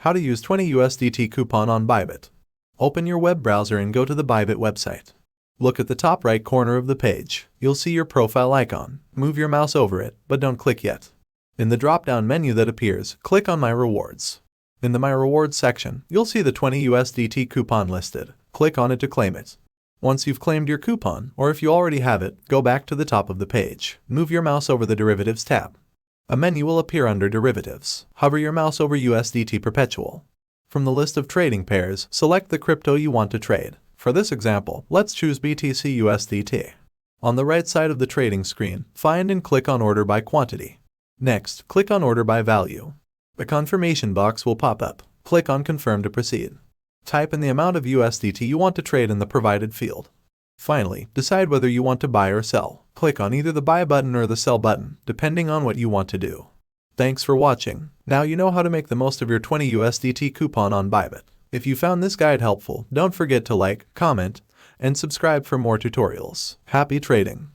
How to use 20 USDT coupon on Bybit. Open your web browser and go to the Bybit website. Look at the top right corner of the page. You'll see your profile icon. Move your mouse over it, but don't click yet. In the drop-down menu that appears, click on My Rewards. In the My Rewards section, you'll see the 20 USDT coupon listed. Click on it to claim it. Once you've claimed your coupon, or if you already have it, go back to the top of the page. Move your mouse over the Derivatives tab. A menu will appear under Derivatives. Hover your mouse over USDT Perpetual. From the list of trading pairs, select the crypto you want to trade. For this example, let's choose BTC USDT. On the right side of the trading screen, find and click on Order by Quantity. Next, click on Order by Value. A confirmation box will pop up. Click on Confirm to proceed. Type in the amount of USDT you want to trade in the provided field. Finally, decide whether you want to buy or sell. Click on either the Buy button or the Sell button, depending on what you want to do. Thanks for watching. Now you know how to make the most of your 20 USDT coupon on Bybit. If you found this guide helpful, don't forget to like, comment, and subscribe for more tutorials. Happy trading!